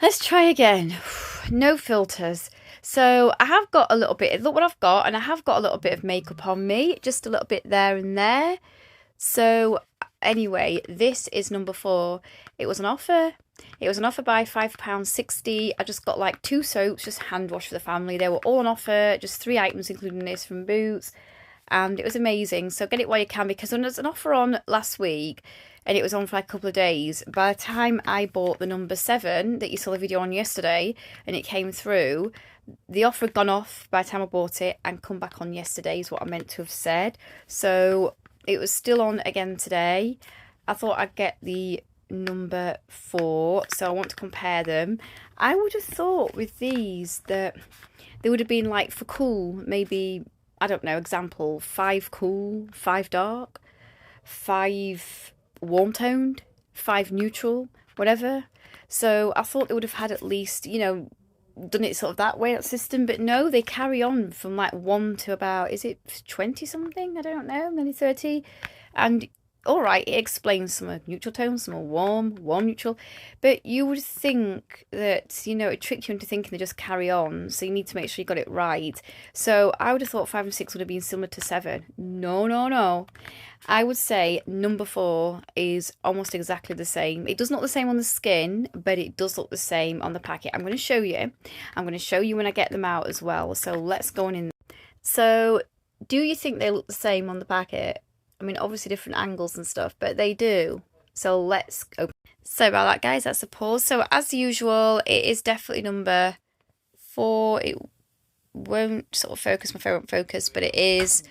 Let's try again. No filters. So I have got a little bit, look what I've got, and I have got a little bit of makeup on me, just a little bit there and there. So anyway, this is number 4. It was an offer. It was an offer by £5.60. I just got like 2 soaps, just hand wash for the family. They were all on offer, just 3 items, including this from Boots. And it was amazing. So get it while you can, because when there's an offer on last week and it was on for like a couple of days, by the time I bought the number 7 that you saw the video on yesterday and it came through, the offer had gone off by the time I bought it and come back on yesterday is what I meant to have said. So it was still on again today. I thought I'd get the number 4, so I want to compare them. I would have thought with these that they would have been like for cool, maybe, I don't know, example, 5 cool, 5 dark, 5 warm toned, 5 neutral, whatever. So I thought they would have had at least, done it sort of that way, that system, but no, they carry on from like 1 to about, is it 20 something? I don't know, maybe 30. And all right, it explains some are neutral tones, some are warm neutral, but you would think that, it tricked you into thinking they just carry on, so you need to make sure you got it right. So I would have thought 5 and 6 would have been similar to 7. No, no, no. I would say number 4 is almost exactly the same. It doesn't look the same on the skin, but it does look the same on the packet. I'm going to show you. I'm going to show you when I get them out as well. So let's go on in. So do you think they look the same on the packet? I mean, obviously different angles and stuff, but they do. So let's go. Sorry about that, guys. That's a pause. So as usual, it is definitely number 4. It won't sort of focus. My phone won't focus, but it is.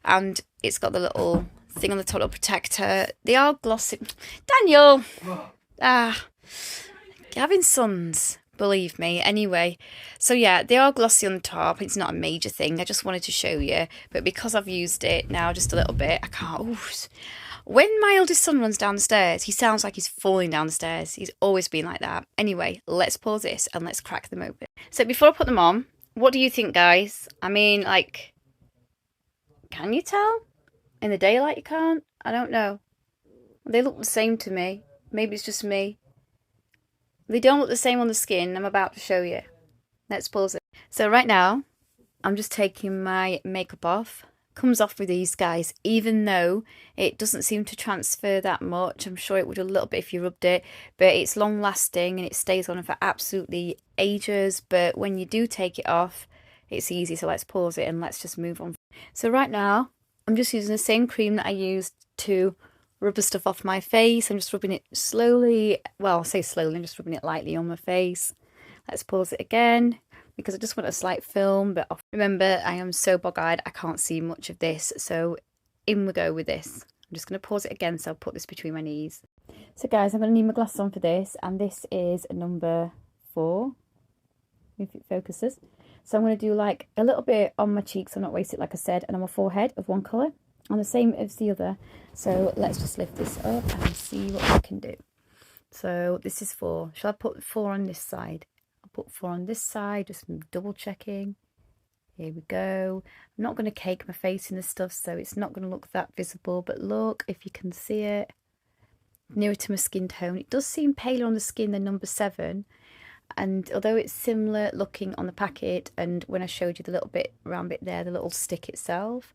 And it's got the little thing on the top, little protector. They are glossy. Daniel! Having sons, believe me. Anyway, so yeah, they are glossy on the top. It's not a major thing. I just wanted to show you. But because I've used it now just a little bit, I can't. Ooh. When my eldest son runs down the stairs, he sounds like he's falling down the stairs. He's always been like that. Anyway, let's pause this and let's crack them open. So before I put them on, what do you think, guys? I mean, like, can you tell? In the daylight you can't? I don't know. They look the same to me. Maybe it's just me. They don't look the same on the skin. I'm about to show you. Let's pause it. So right now, I'm just taking my makeup off. Comes off with these guys, even though it doesn't seem to transfer that much. I'm sure it would a little bit if you rubbed it, but it's long lasting and it stays on for absolutely ages. But when you do take it off, it's easy. So let's pause it and let's just move on. So right now, I'm just using the same cream that I used to rub the stuff off my face. I'm just rubbing it slowly. Well, I'll say slowly, I'm just rubbing it lightly on my face. Let's pause it again because I just want a slight film. But remember, I am so bog-eyed, I can't see much of this. So in we go with this. I'm just going to pause it again, so I'll put this between my knees. So guys, I'm going to need my glasses on for this. And this is number 4, if it focuses. So I'm going to do like a little bit on my cheeks, I'm not wasting it like I said, and on my forehead of one colour, and the same as the other. So let's just lift this up and see what we can do. So this is 4. Shall I put 4 on this side? I'll put 4 on this side, just double checking. Here we go. I'm not going to cake my face in this stuff, so it's not going to look that visible, but look, if you can see it, nearer to my skin tone. It does seem paler on the skin than number 7. And although it's similar looking on the packet, and when I showed you the little bit round bit there, the little stick itself,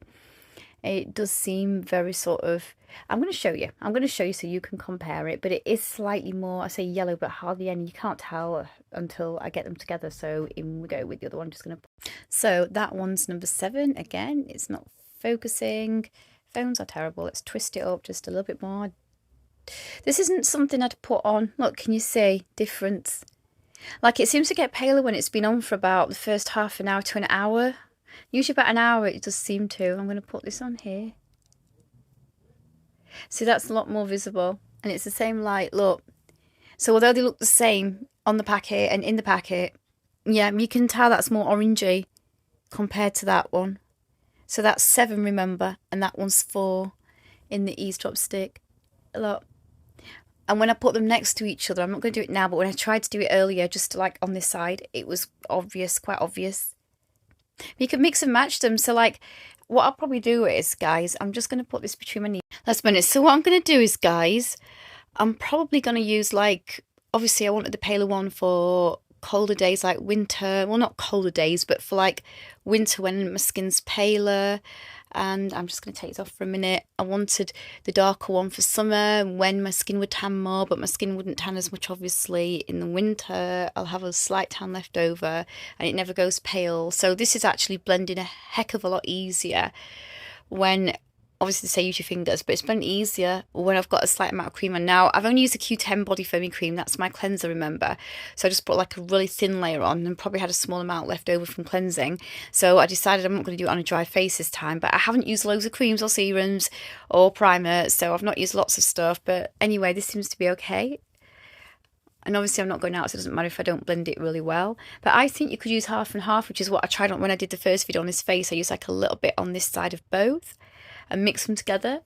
it does seem very sort of, I'm going to show you so you can compare it, but it is slightly more, I say yellow, but hardly any, you can't tell until I get them together. So in we go with the other one, just going to, so that one's number 7. Again, it's not focusing, phones are terrible. Let's twist it up just a little bit more. This isn't something I'd put on. Look, can you see difference? Like, it seems to get paler when it's been on for about the first half an hour to an hour. Usually about an hour it does seem to. I'm going to put this on here. See, that's a lot more visible. And it's the same light, look. So although they look the same on the packet and in the packet, yeah, you can tell that's more orangey compared to that one. So that's 7, remember, and that one's 4 in the eavesdrop stick. Look. And when I put them next to each other, I'm not going to do it now, but when I tried to do it earlier, just like on this side, it was obvious, quite obvious. You can mix and match them. So like, what I'll probably do is, guys, I'm just going to put this between my knees. Last minute. So what I'm going to do is, guys, I'm probably going to use like obviously I wanted the paler one for colder days like winter. Well, not colder days, but for like winter when my skin's paler. And I'm just going to take this off for a minute. I wanted the darker one for summer when my skin would tan more, but my skin wouldn't tan as much, obviously. In the winter, I'll have a slight tan left over and it never goes pale. So this is actually blending a heck of a lot easier when, obviously they say use your fingers, but it's been easier when I've got a slight amount of cream on. Now, I've only used a Q10 body firming cream. That's my cleanser, remember? So I just put like a really thin layer on and probably had a small amount left over from cleansing. So I decided I'm not going to do it on a dry face this time, but I haven't used loads of creams or serums or primer, so I've not used lots of stuff. But anyway, this seems to be okay. And obviously I'm not going out, so it doesn't matter if I don't blend it really well. But I think you could use half and half, which is what I tried on when I did the first video on this face. I used like a little bit on this side of both and mix them together.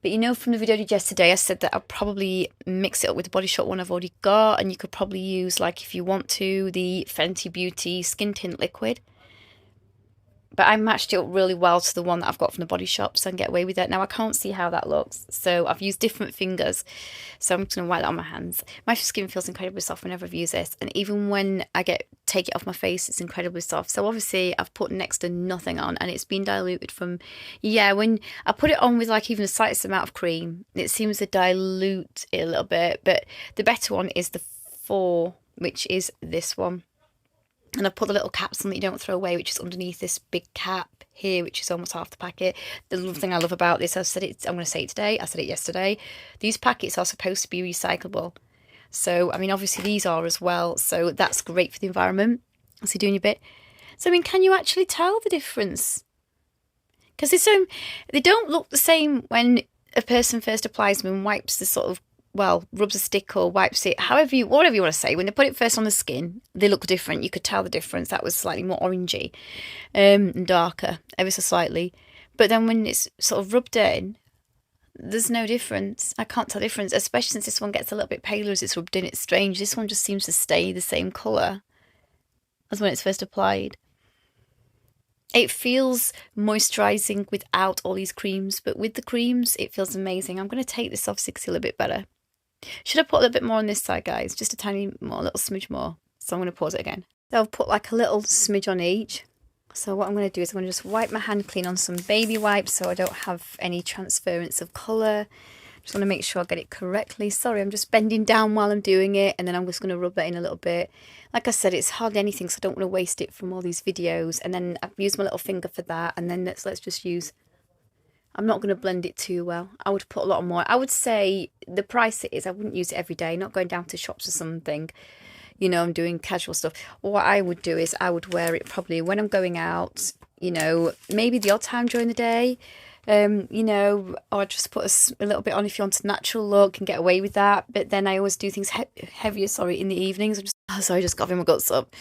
But you know, from the video I did yesterday, I said that I'll probably mix it up with the Body Shop one I've already got, and you could probably use, like, if you want to, the Fenty Beauty Skin Tint Liquid. But I matched it up really well to the one that I've got from the Body Shop, so I can get away with it. Now, I can't see how that looks, so I've used different fingers. So I'm just going to wipe that on my hands. My skin feels incredibly soft whenever I've used this. And even when I take it off my face, it's incredibly soft. So obviously, I've put next to nothing on, and it's been diluted from... Yeah, when I put it on with, like, even the slightest amount of cream, it seems to dilute it a little bit. But the better one is the 4, which is this one. And I've put the little caps on that you don't throw away, which is underneath this big cap here, which is almost half the packet. The little thing I love about this, I'm going to say it today, I said it yesterday, these packets are supposed to be recyclable. So, I mean, obviously these are as well, so that's great for the environment. So doing your bit. So, I mean, can you actually tell the difference? Because they don't look the same when a person first applies them and wipes the sort of, well, rubs a stick or wipes it, whatever you want to say. When they put it first on the skin, they look different. You could tell the difference. That was slightly more orangey and darker, ever so slightly. But then when it's sort of rubbed in, there's no difference. I can't tell the difference, especially since this one gets a little bit paler as it's rubbed in. It's strange. This one just seems to stay the same colour as when it's first applied. It feels moisturising without all these creams, but with the creams, it feels amazing. I'm going to take this off so you can see a little bit better. Should I put a little bit more on this side, guys? Just a tiny more, a little smidge more. So I'm going to pause it again. So I'll put like a little smidge on each. So what I'm going to do is I'm going to just wipe my hand clean on some baby wipes so I don't have any transference of colour. Just want to make sure I get it correctly. Sorry, I'm just bending down while I'm doing it, and then I'm just going to rub that in a little bit. Like I said, it's hardly anything, so I don't want to waste it from all these videos. And then I've used my little finger for that, and then let's just use... I'm not going to blend it too well. I would put a lot more. I would say the price it is, I wouldn't use it every day. Not going down to shops or something. You know, I'm doing casual stuff. What I would do is I would wear it probably when I'm going out, you know, maybe the odd time during the day. You know, or just put a little bit on if you want a natural look and get away with that. But then I always do things heavier, in the evenings. I just coughing my guts up.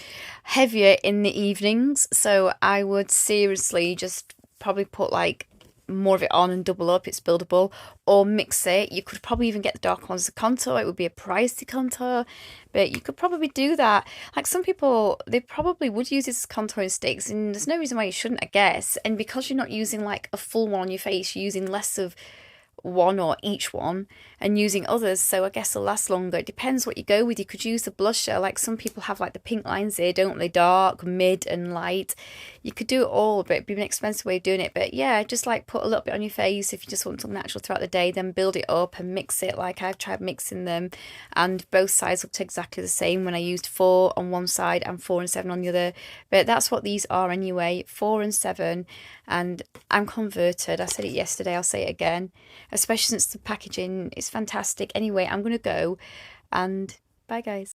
Heavier in the evenings. So I would seriously just probably put like more of it on and double up. It's buildable, or mix it. You could probably even get the dark ones as a contour. It would be a pricey contour, but you could probably do that. Like some people, they probably would use this as contouring sticks, and there's no reason why you shouldn't, I guess. And because you're not using like a full one on your face, you're using less of one or each one and using others, so I guess it'll last longer. It depends what you go with. You could use the blusher, like some people have like the pink lines here, don't they? Dark, mid and light. You could do it all, but it'd be an expensive way of doing it. But yeah, just like put a little bit on your face if you just want something natural throughout the day, then build it up and mix it. Like I've tried mixing them, and both sides looked exactly the same when I used 4 on one side and 4 and 7 on the other. But that's what these are anyway, 4 and 7. And I'm converted. I said it yesterday, I'll say it again, especially since the packaging is fantastic. Anyway, I'm going to go, and bye guys.